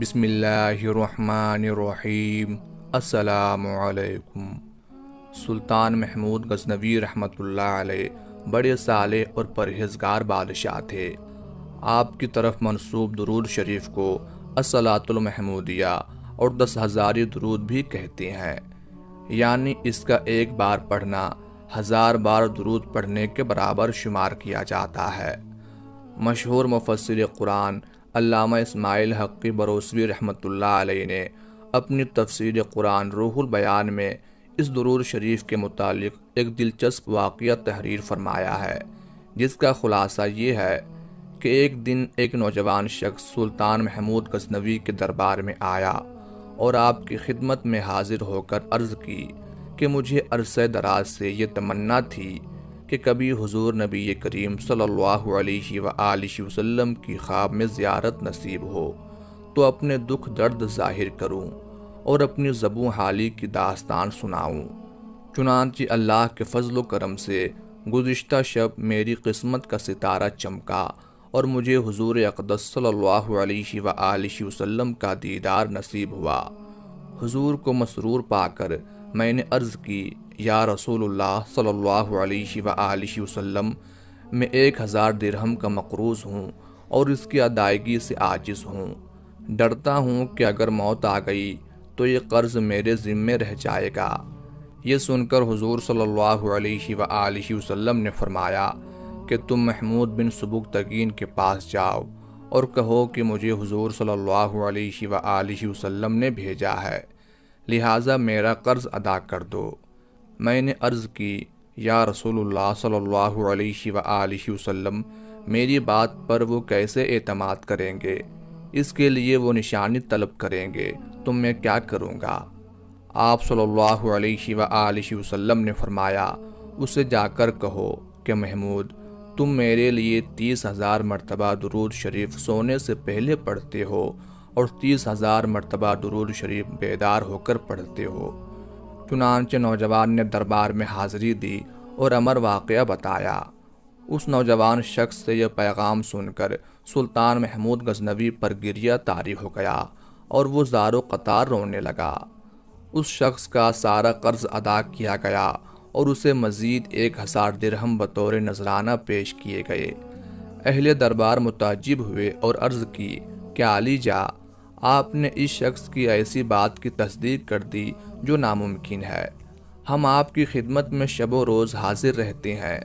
بسم اللہ الرحمن الرحیم۔ السلام علیکم۔ سلطان محمود غزنوی رحمۃ اللہ علیہ بڑے صالح اور پرہیزگار بادشاہ تھے۔ آپ کی طرف منسوب درود شریف کو الصلاۃ المحمودیہ اور 10,000 درود بھی کہتے ہیں، یعنی اس کا ایک بار پڑھنا 1000 بار درود پڑھنے کے برابر شمار کیا جاتا ہے۔ مشہور مفسر قرآن علامہ اسماعیل حقی بروسوی رحمۃ اللہ علیہ نے اپنی تفسیر قرآن روح البیان میں اس درود شریف کے متعلق ایک دلچسپ واقعہ تحریر فرمایا ہے، جس کا خلاصہ یہ ہے کہ ایک دن ایک نوجوان شخص سلطان محمود غزنوی کے دربار میں آیا اور آپ کی خدمت میں حاضر ہو کر عرض کی کہ مجھے عرصہ دراز سے یہ تمنا تھی کہ کبھی حضور نبی کریم صلی اللہ علیہ وآلہ وسلم کی خواب میں زیارت نصیب ہو تو اپنے دکھ درد ظاہر کروں اور اپنی زبوں حالی کی داستان سناؤں۔ چنانچہ اللہ کے فضل و کرم سے گزشتہ شب میری قسمت کا ستارہ چمکا اور مجھے حضور اقدس صلی اللہ علیہ وآلہ وسلم کا دیدار نصیب ہوا۔ حضور کو مسرور پا کر میں نے عرض کی، یا رسول اللہ صلی اللہ علیہ وآلہ وسلم، میں 1000 درہم کا مقروض ہوں اور اس کی ادائیگی سے عاجز ہوں۔ ڈرتا ہوں کہ اگر موت آ گئی تو یہ قرض میرے ذمے رہ جائے گا۔ یہ سن کر حضور صلی اللہ علیہ وآلہ وسلم نے فرمایا کہ تم محمود بن سبکتگین کے پاس جاؤ اور کہو کہ مجھے حضور صلی اللہ علیہ وآلہ وسلم نے بھیجا ہے، لہٰذا میرا قرض ادا کر دو۔ میں نے عرض کی، یا رسول اللہ صلی اللہ علیہ وآلہ وسلم، میری بات پر وہ کیسے اعتماد کریں گے؟ اس کے لیے وہ نشانی طلب کریں گے تو میں کیا کروں گا؟ آپ صلی اللہ علیہ وآلہ وسلم نے فرمایا، اسے جا کر کہو کہ محمود، تم میرے لیے 30,000 مرتبہ درود شریف سونے سے پہلے پڑھتے ہو اور 30,000 مرتبہ درود شریف بیدار ہو کر پڑھتے ہو۔ چنانچہ نوجوان نے دربار میں حاضری دی اور امر واقعہ بتایا۔ اس نوجوان شخص سے یہ پیغام سن کر سلطان محمود غزنوی پر گریہ طاری ہو گیا اور وہ زار و قطار رونے لگا۔ اس شخص کا سارا قرض ادا کیا گیا اور اسے مزید 1000 درہم بطور نذرانہ پیش کیے گئے۔ اہل دربار متعجب ہوئے اور عرض کی کہ عالی جاں، آپ نے اس شخص کی ایسی بات کی تصدیق کر دی جو ناممکن ہے۔ ہم آپ کی خدمت میں شب و روز حاضر رہتے ہیں،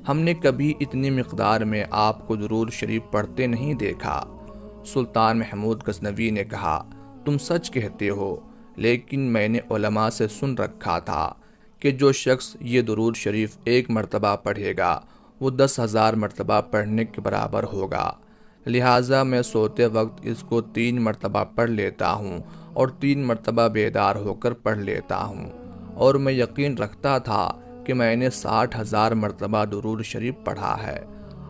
ہم نے کبھی اتنی مقدار میں آپ کو درود شریف پڑھتے نہیں دیکھا۔ سلطان محمود غزنوی نے کہا، تم سچ کہتے ہو، لیکن میں نے علماء سے سن رکھا تھا کہ جو شخص یہ درود شریف 1 مرتبہ پڑھے گا وہ 10,000 مرتبہ پڑھنے کے برابر ہوگا، لہٰذا میں سوتے وقت اس کو 3 مرتبہ پڑھ لیتا ہوں اور 3 مرتبہ بیدار ہو کر پڑھ لیتا ہوں، اور میں یقین رکھتا تھا کہ میں نے 60,000 مرتبہ درود شریف پڑھا ہے،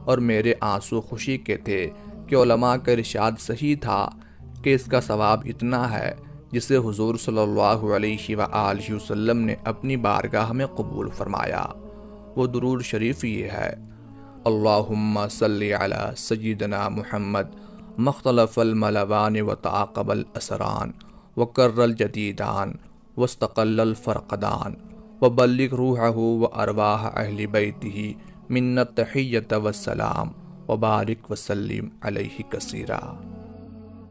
اور میرے آنسو خوشی کے تھے کہ علماء کا ارشاد صحیح تھا کہ اس کا ثواب اتنا ہے جسے حضور صلی اللہ علیہ وآلہ وسلم نے اپنی بارگاہ میں قبول فرمایا۔ وہ درود شریف یہ ہے، اللہم صلی علی سیدنا محمد مختلف الملوان وتعاقب الاسران وکر الجدیدان واستقل الفرقدان وبلغ روحہ وارواح اہل بیتہ من التحیۃ والسلام وبارک وسلم علیہ کثیرا۔